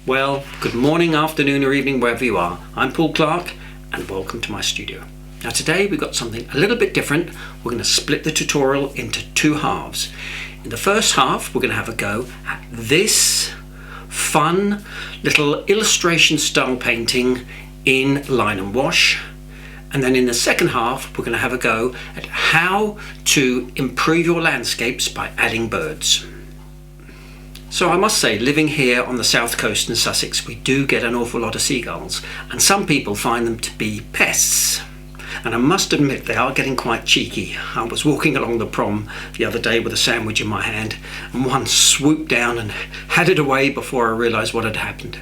Well, good morning, afternoon or evening, wherever you are. I'm Paul Clark and welcome to my studio. Now today we've got something a little bit different. We're going to split the tutorial into two halves. In the first half we're going to have a go at this fun little illustration style painting in line and wash. And then in the second half we're going to have a go at how to improve your landscapes by adding birds. So I must say, living here on the south coast in Sussex, we do get an awful lot of seagulls, and some people find them to be pests. And I must admit they are getting quite cheeky. I was walking along the prom the other day with a sandwich in my hand, and one swooped down and had it away before I realised what had happened.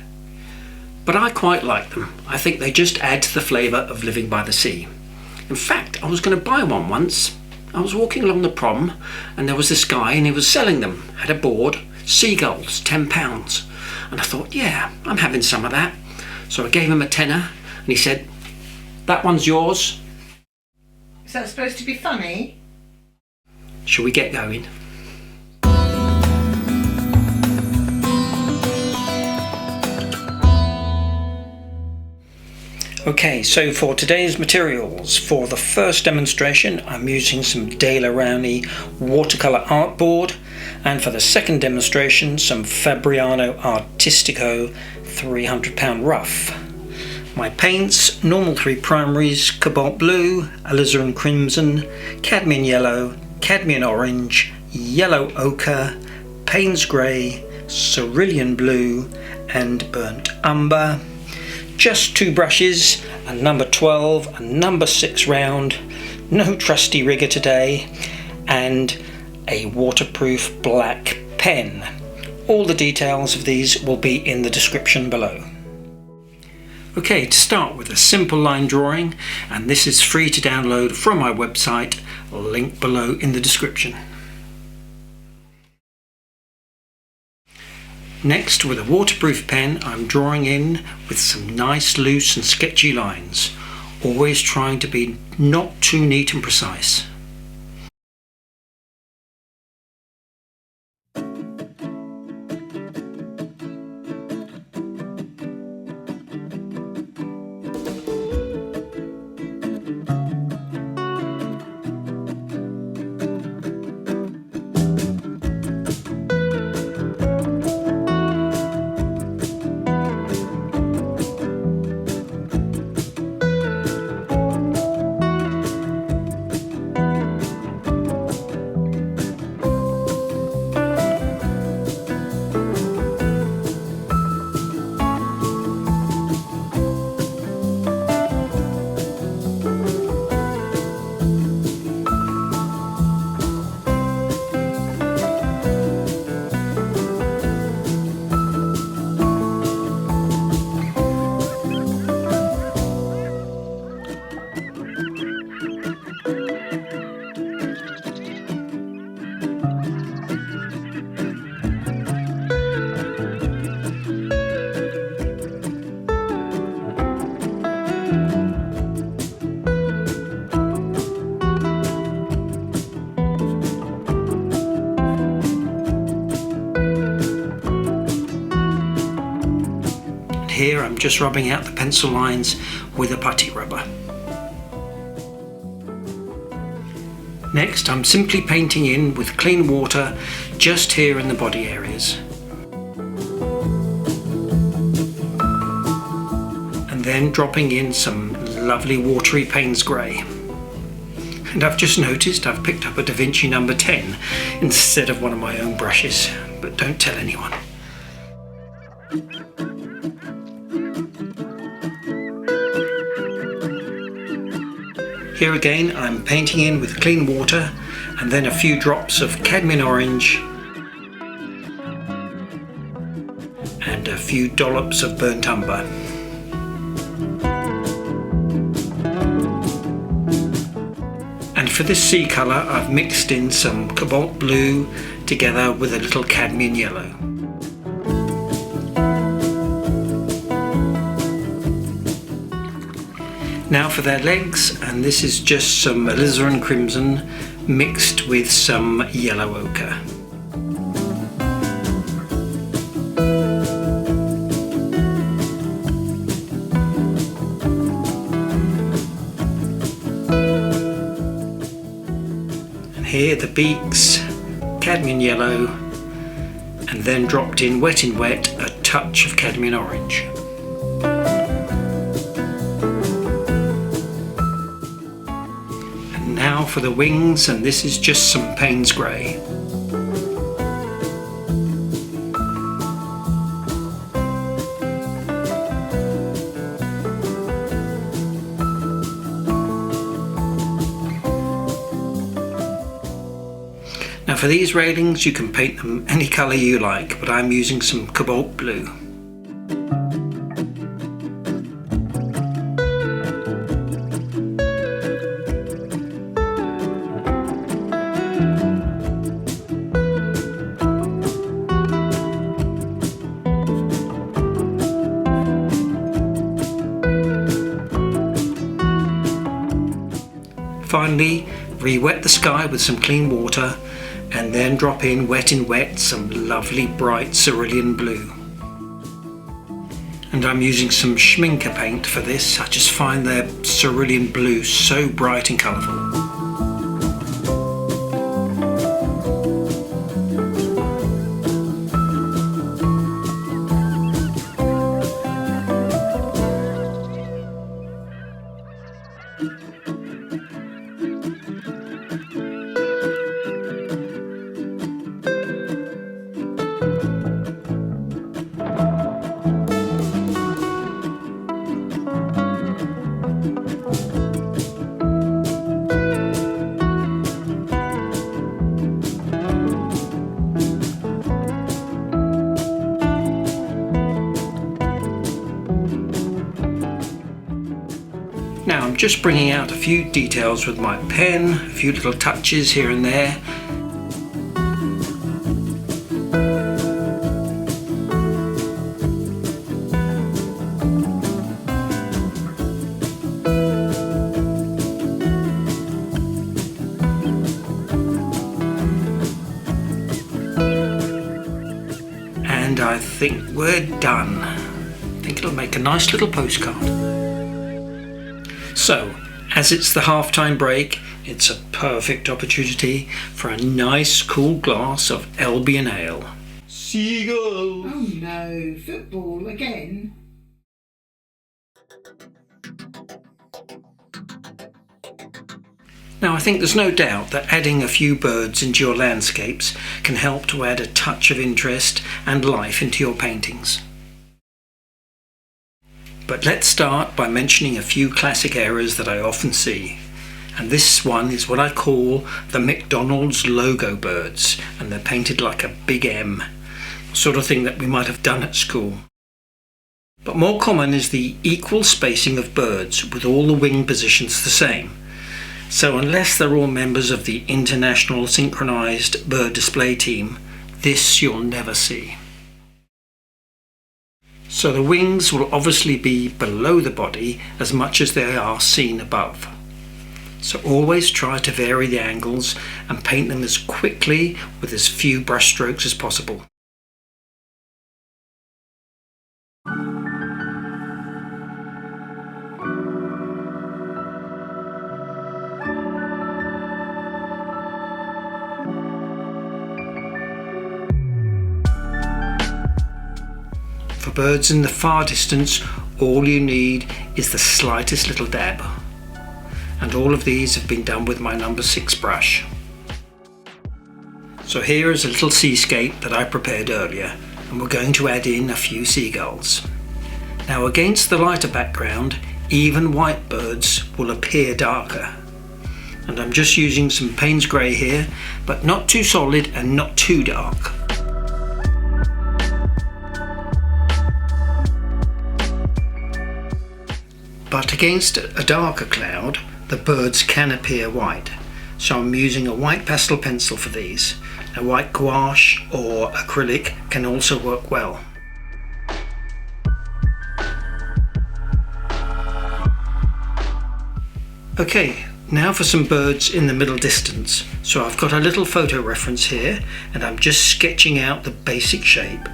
But I quite like them. I think they just add to the flavour of living by the sea. In fact, I was going to buy one once. I was walking along the prom and there was this guy and he was selling them, had a board. Seagulls, £10, and I thought, yeah, I'm having some of that. So I gave him a tenner and he said, that one's yours. Is that supposed to be funny? Shall we get going? Okay, so for today's materials, for the first demonstration I'm using some Rowney Watercolour Artboard, and for the second demonstration some Fabriano Artistic £300 Rough. My paints, normal 3 primaries, Cobalt Blue, Alizarin Crimson, Cadmium Yellow, Cadmium Orange, Yellow Ochre, Payne's Grey, Cerulean Blue and Burnt Umber. Just 2 brushes, a number 12, a number 6 round, no trusty rigger today, and a waterproof black pen. All the details of these will be in the description below. Okay, to start with a simple line drawing, and this is free to download from my website, link below in the description. Next, with a waterproof pen, I'm drawing in with some nice loose and sketchy lines, always trying to be not too neat and precise. Here I'm just rubbing out the pencil lines with a putty rubber. Next I'm simply painting in with clean water just here in the body areas. And then dropping in some lovely watery Payne's Grey. And I've just noticed I've picked up a Vinci number 10 instead of one of my own brushes, but don't tell anyone. Here again I'm painting in with clean water and then a few drops of cadmium orange and a few dollops of burnt umber. And for this sea colour I've mixed in some cobalt blue together with a little cadmium yellow. Now for their legs, and this is just some alizarin crimson mixed with some yellow ochre. here the beaks, cadmium yellow, and then dropped in wet, a touch of cadmium orange. And now for the wings, and this is just some Payne's grey. Now for these railings you can paint them any colour you like, but I'm using some Cobalt blue. Finally, re-wet the sky with some clean water and then drop in wet some lovely bright cerulean blue. And I'm using some schminker paint for this. I just find their cerulean blue so bright and colourful. Now I'm just bringing out a few details with my pen, a few little touches here and there. And I think we're done. I think it'll make a nice little postcard. So, as it's the half-time break, it's a perfect opportunity for a nice cool glass of Albion ale. Seagull! Oh no, football again? Now I think there's no doubt that adding a few birds into your landscapes can help to add a touch of interest and life into your paintings. But let's start by mentioning a few classic errors that I often see. And this one is what I call the McDonald's logo birds, and they're painted like a big M, sort of thing that we might have done at school. But more common is the equal spacing of birds with all the wing positions the same. So unless they're all members of the International Synchronized Bird Display Team, this you'll never see. So the wings will obviously be below the body as much as they are seen above. So always try to vary the angles and paint them as quickly with as few brush strokes as possible. For birds in the far distance, all you need is the slightest little dab. And all of these have been done with my number 6 brush. So here is a little seascape that I prepared earlier, and we're going to add in a few seagulls. Now against the lighter background, even white birds will appear darker. And I'm just using some Payne's grey here, but not too solid and not too dark. But against a darker cloud, the birds can appear white. So I'm using a white pastel pencil for these. A white gouache or acrylic can also work well. Okay, now for some birds in the middle distance. So I've got a little photo reference here, and I'm just sketching out the basic shape.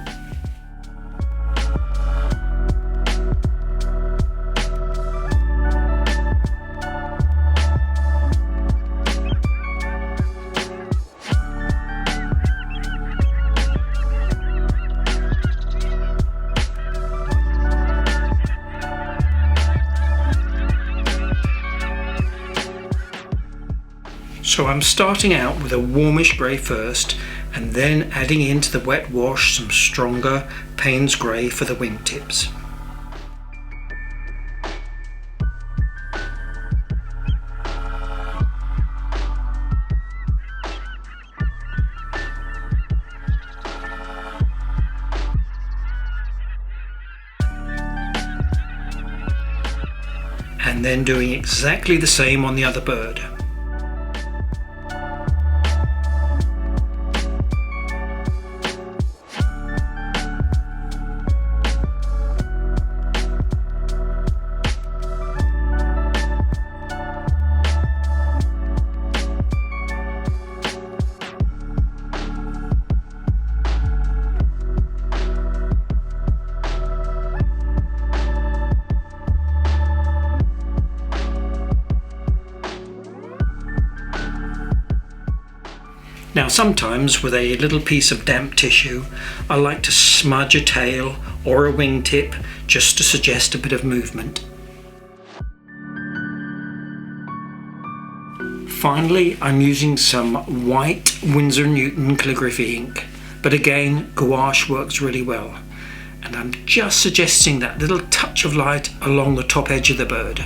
So I'm starting out with a warmish grey first, and then adding into the wet wash some stronger Payne's grey for the wingtips. And then doing exactly the same on the other bird. Now sometimes with a little piece of damp tissue I like to smudge a tail or a wingtip just to suggest a bit of movement. Finally, I'm using some white Winsor Newton calligraphy ink, but again gouache works really well, and I'm just suggesting that little touch of light along the top edge of the bird.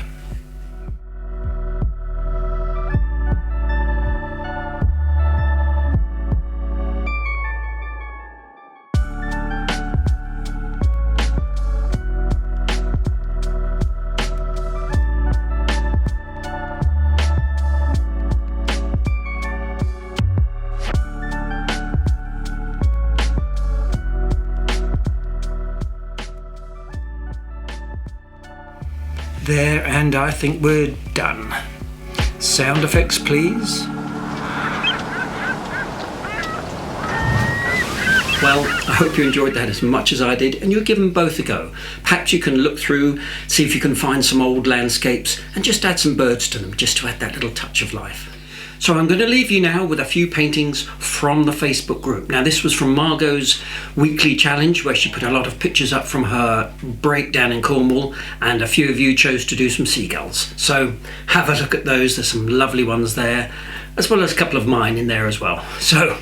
There, and I think we're done. Sound effects, please. Well, I hope you enjoyed that as much as I did, and you'll give them both a go. Perhaps you can look through, see if you can find some old landscapes, and just add some birds to them, just to add that little touch of life. So I'm going to leave you now with a few paintings from the Facebook group. Now this was from Margot's weekly challenge, where she put a lot of pictures up from her break down in Cornwall, and a few of you chose to do some seagulls. So have a look at those, there's some lovely ones there, as well as a couple of mine in there as well. So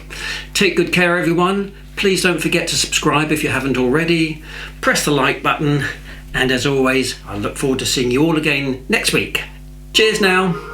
take good care everyone, please don't forget to subscribe if you haven't already, press the like button, and as always I look forward to seeing you all again next week. Cheers now.